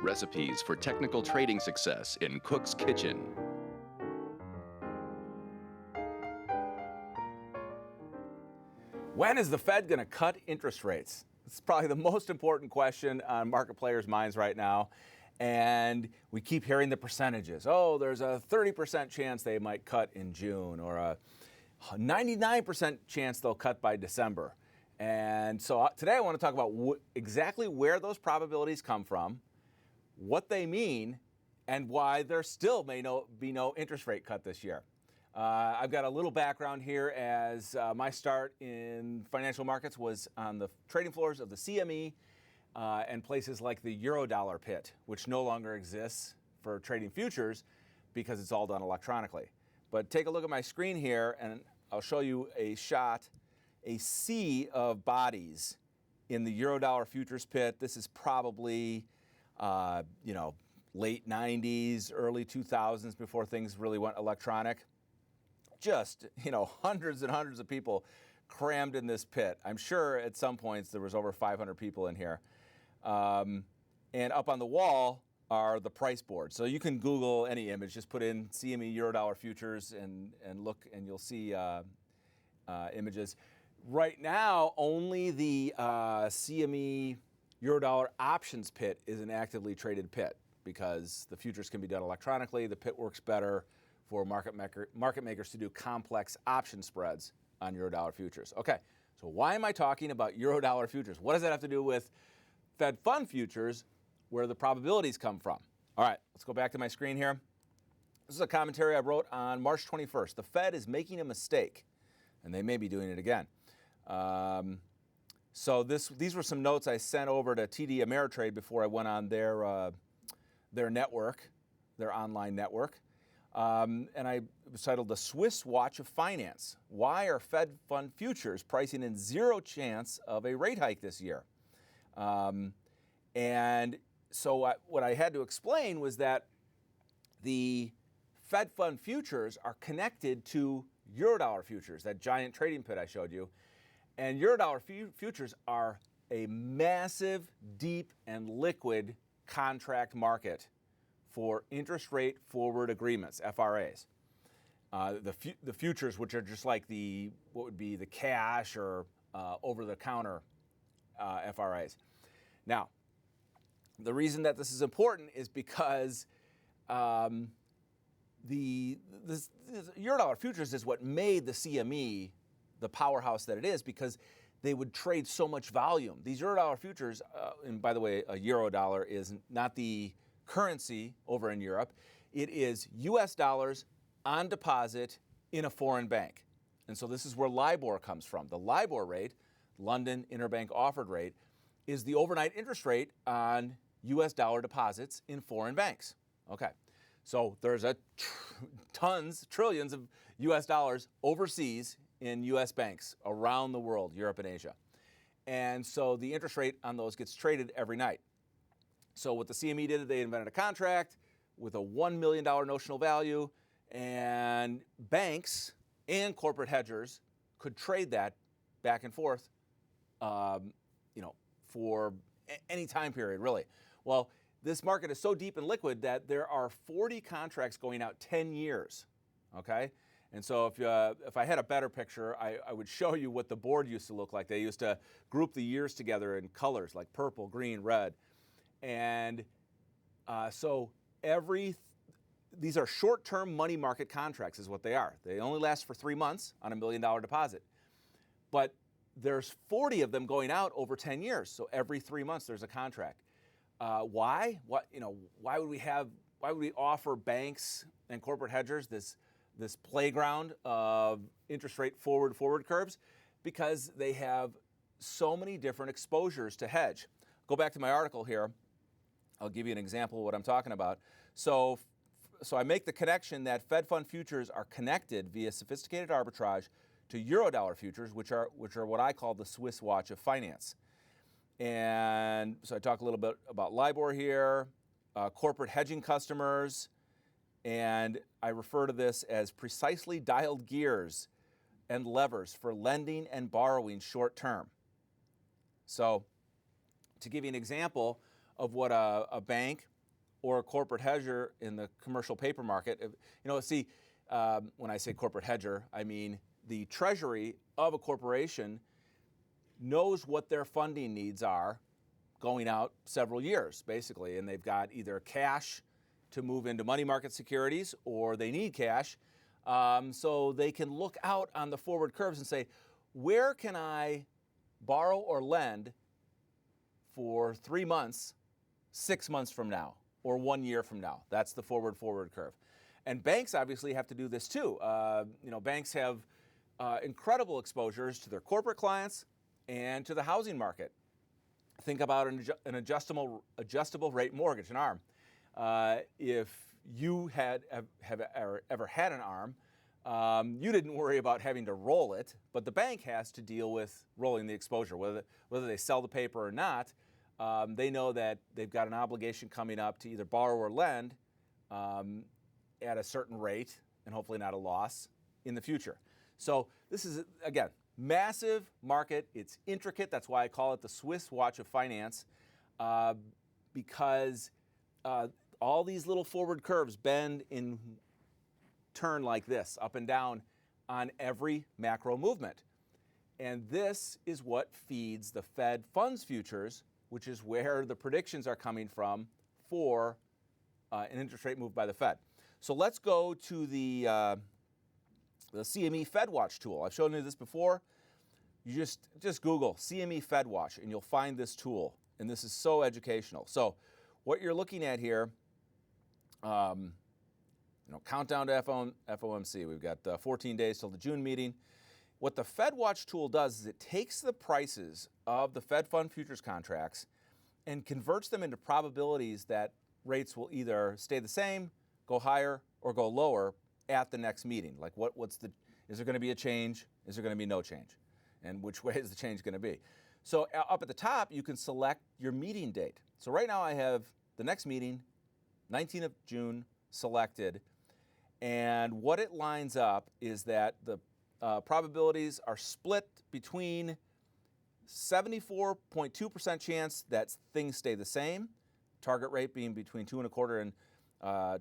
recipes for technical trading success in Cook's Kitchen. When is the Fed going to cut interest rates? It's probably the most important question on market players' minds right now. And we keep hearing the percentages. Oh, there's a 30% chance they might cut in June, or a 99% chance they'll cut by December. And so today I want to talk about exactly where those probabilities come from, what they mean, and why there still may be no interest rate cut this year. I've got a little background here, as my start in financial markets was on the trading floors of the CME and places like the Eurodollar pit, which no longer exists for trading futures because it's all done electronically. But take a look at my screen here, and I'll show you a sea of bodies in the Eurodollar futures pit. This is probably, late 90s, early 2000s, before things really went electronic. Just, hundreds and hundreds of people crammed in this pit. I'm sure at some points there was over 500 people in here. And up on the wall are the price boards. So you can Google any image, just put in CME Eurodollar futures and look, and you'll see images. Right now, only the CME Eurodollar options pit is an actively traded pit, because the futures can be done electronically. The pit works better for market makers to do complex option spreads on Eurodollar futures. Okay, so why am I talking about Eurodollar futures? What does that have to do with Fed fund futures, where the probabilities come from? All right, let's go back to my screen here. This is a commentary I wrote on March 21st. The Fed is making a mistake, and they may be doing it again. So these were some notes I sent over to TD Ameritrade before I went on their network, their online network. And it was titled "The Swiss Watch of Finance. Why are Fed fund futures pricing in zero chance of a rate hike this year?" And so what I had to explain was that the Fed fund futures are connected to Eurodollar futures, that giant trading pit I showed you. And Eurodollar futures are a massive, deep, and liquid contract market for interest rate forward agreements, FRAs. The futures, which are just like what would be the cash or over-the-counter FRAs. Now, the reason that this is important is because the Eurodollar futures is what made the CME the powerhouse that it is, because they would trade so much volume. These Eurodollar futures, and by the way, a Eurodollar is not the currency over in Europe. It is US dollars on deposit in a foreign bank. And so this is where LIBOR comes from. The LIBOR rate, London Interbank Offered Rate, is the overnight interest rate on US dollar deposits in foreign banks. Okay, so there's trillions of US dollars overseas in US banks around the world, Europe and Asia. And so the interest rate on those gets traded every night. So what the CME did, they invented a contract with a $1 million notional value, and banks and corporate hedgers could trade that back and forth, for any time period, really. Well, this market is so deep and liquid that there are 40 contracts going out 10 years, okay? And so if I had a better picture, I would show you what the board used to look like. They used to group the years together in colors like purple, green, red. And so these are short-term money market contracts is what they are. They only last for 3 months on $1 million deposit. But there's 40 of them going out over 10 years. So every 3 months there's a contract. Why? Why would we offer banks and corporate hedgers this playground of interest rate forward curves? Because they have so many different exposures to hedge. Go back to my article here. I'll give you an example of what I'm talking about. So I make the connection that Fed fund futures are connected via sophisticated arbitrage to Eurodollar futures, which are what I call the Swiss watch of finance. And so I talk a little bit about LIBOR here, corporate hedging customers, and I refer to this as precisely dialed gears and levers for lending and borrowing short term. So to give you an example of what a bank or a corporate hedger in the commercial paper market. See, when I say corporate hedger, I mean the treasury of a corporation knows what their funding needs are going out several years, basically, and they've got either cash to move into money market securities or they need cash, so they can look out on the forward curves and say, where can I borrow or lend for 3 months, 6 months from now, or 1 year from now? That's the forward curve. And banks obviously have to do this too. Banks have incredible exposures to their corporate clients and to the housing market. Think about an adjustable rate mortgage, an ARM. If you have ever had an ARM, you didn't worry about having to roll it, but the bank has to deal with rolling the exposure. Whether they sell the paper or not, they know that they've got an obligation coming up to either borrow or lend at a certain rate, and hopefully not a loss, in the future. So this is, again, massive market. It's intricate. That's why I call it the Swiss watch of finance, because all these little forward curves bend in turn like this, up and down on every macro movement. And this is what feeds the Fed funds futures, which is where the predictions are coming from for an interest rate move by the Fed. So let's go to the CME FedWatch tool. I've shown you this before. You just Google CME FedWatch and you'll find this tool. And this is so educational. So what you're looking at here, countdown to FOMC. We've got 14 days till the June meeting. What the FedWatch tool does is it takes the prices of the Fed fund futures contracts and converts them into probabilities that rates will either stay the same, go higher, or go lower at the next meeting. Like is there going to be a change? Is there going to be no change? And which way is the change going to be? So up at the top, you can select your meeting date. So right now I have the next meeting, 19th of June, selected. And what it lines up is that the probabilities are split between 74.2% chance that things stay the same, target rate being between 2.25 and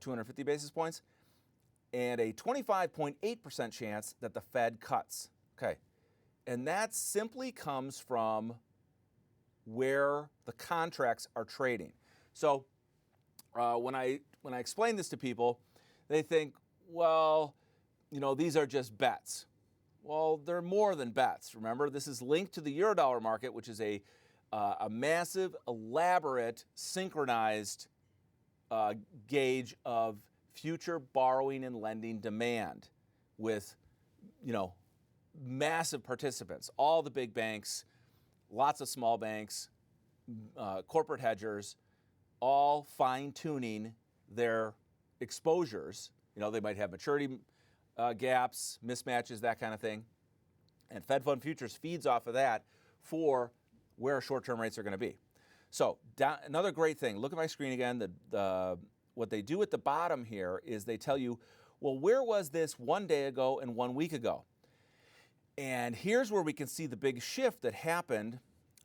250 basis points, and a 25.8% chance that the Fed cuts. Okay, and that simply comes from where the contracts are trading. So when I explain this to people, they think, well, these are just bets. Well, they're more than bets. Remember, this is linked to the Eurodollar market, which is a massive, elaborate, synchronized gauge of future borrowing and lending demand with, massive participants. All the big banks, lots of small banks, corporate hedgers, all fine-tuning their exposures. They might have maturity gaps, mismatches, that kind of thing. And Fed Fund Futures feeds off of that for where short-term rates are going to be. So another great thing, look at my screen again. What they do at the bottom here is they tell you, well, where was this 1 day ago and 1 week ago? And here's where we can see the big shift that happened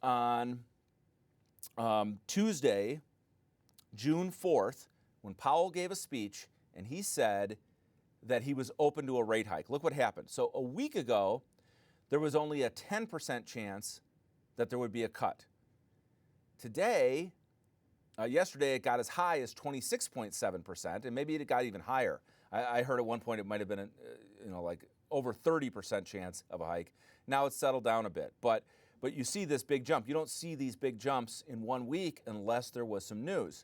on Tuesday, June 4th, when Powell gave a speech and he said that he was open to a rate hike. Look what happened. So a week ago, there was only a 10% chance that there would be a cut. Today, yesterday, it got as high as 26.7%, and maybe it got even higher. I heard at one point it might have been, like over 30% chance of a hike. Now it's settled down a bit, but you see this big jump. You don't see these big jumps in 1 week unless there was some news.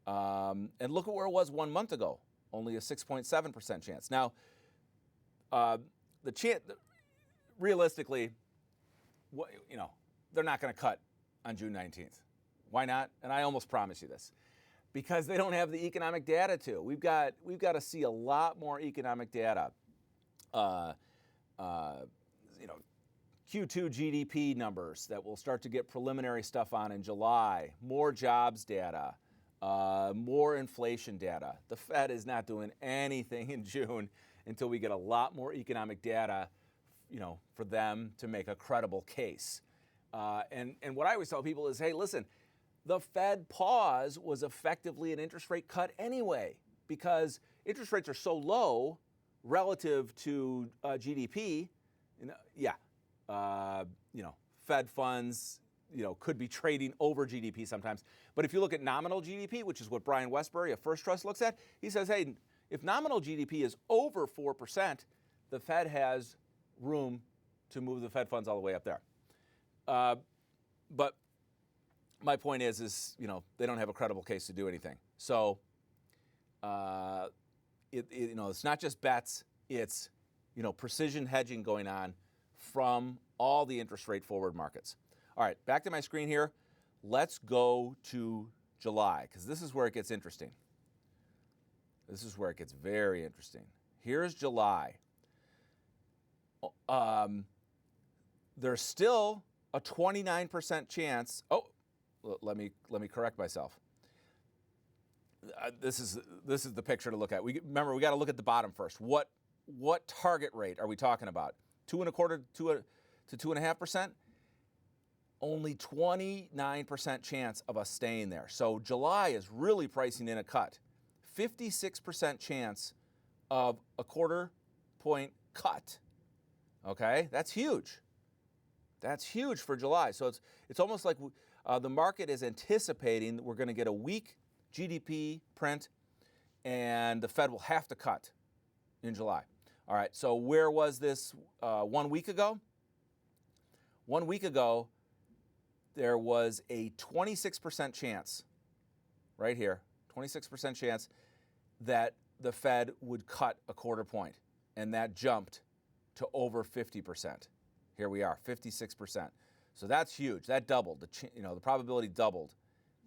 And look at where it was 1 month ago, only a 6.7% chance. Now, realistically, they're not going to cut on June 19th. Why not? And I almost promise you this, because they don't have the economic data to. We've got to see a lot more economic data. Q2 GDP numbers that we'll start to get preliminary stuff on in July, more jobs data, more inflation data. The Fed is not doing anything in June until we get a lot more economic data, for them to make a credible case. And what I always tell people is, hey, listen, the Fed pause was effectively an interest rate cut anyway, because interest rates are so low relative to GDP. Fed funds, could be trading over GDP sometimes. But if you look at nominal GDP, which is what Brian Westbury of First Trust looks at, he says, hey, if nominal GDP is over 4%, the Fed has room to move the Fed funds all the way up there. But my point is, they don't have a credible case to do anything. So, it's not just bets, it's, precision hedging going on from all the interest rate forward markets. All right, back to my screen here. Let's go to July, because this is where it gets interesting. This is where it gets very interesting. Here's July. There's still a 29% chance. Oh, let me correct myself. This is the picture to look at. Remember, we got to look at the bottom first. What target rate are we talking about? 2.25% to 2.5%? Only 29% chance of us staying there. So July is really pricing in a cut. 56% chance of a quarter point cut. Okay, that's huge. That's huge for July. So it's almost like the market is anticipating that we're going to get a weak GDP print, and the Fed will have to cut in July. All right, so where was this 1 week ago? 1 week ago, there was a 26% chance, right here, 26% chance that the Fed would cut a quarter point, and that jumped to over 50%. Here we are, 56%. So that's huge. That doubled. The probability doubled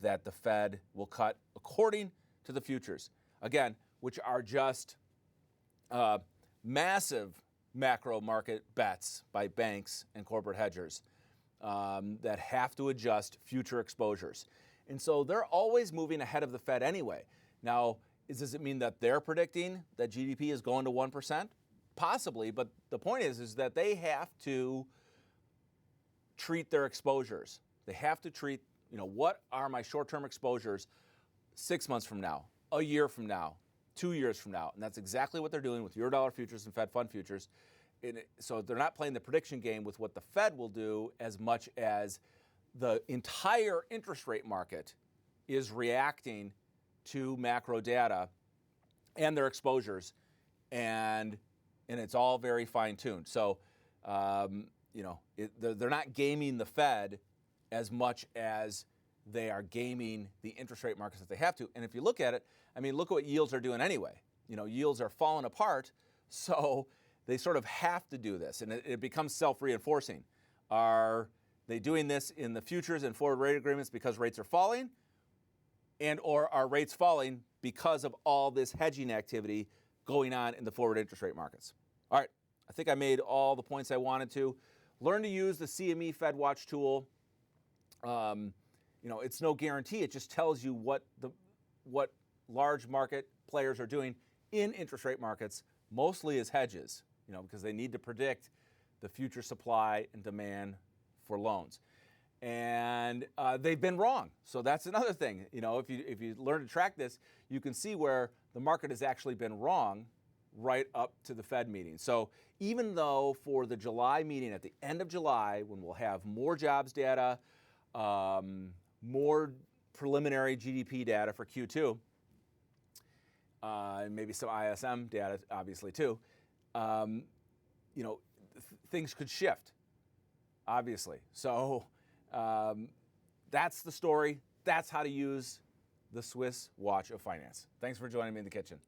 that the Fed will cut according to the futures. Again, which are just massive macro market bets by banks and corporate hedgers that have to adjust future exposures. And so they're always moving ahead of the Fed anyway. Now, does it mean that they're predicting that GDP is going to 1%? Possibly, but the point is that they have to treat their exposures. They have to treat, what are my short-term exposures 6 months from now, a year from now, 2 years from now? And that's exactly what they're doing with Eurodollar futures and Fed fund futures. So they're not playing the prediction game with what the Fed will do as much as the entire interest rate market is reacting to macro data and their exposures, and it's all very fine-tuned. So, they're not gaming the Fed as much as they are gaming the interest rate markets that they have to. And if you look at it, look at what yields are doing anyway. Yields are falling apart, so they sort of have to do this, and it becomes self-reinforcing. Are they doing this in the futures and forward rate agreements because rates are falling, or are rates falling because of all this hedging activity going on in the forward interest rate markets? All right, I think I made all the points I wanted to. Learn to use the CME FedWatch tool. It's no guarantee. It just tells you what large market players are doing in interest rate markets, mostly as hedges, because they need to predict the future supply and demand for loans. And they've been wrong. So that's another thing. If you learn to track this, you can see where the market has actually been wrong right up to the Fed meeting. So even though for the July meeting, at the end of July, when we'll have more jobs data, more preliminary GDP data for Q2, and maybe some ISM data, obviously, too, things could shift, obviously. So that's the story. That's how to use the Swiss watch of finance. Thanks for joining me in the kitchen.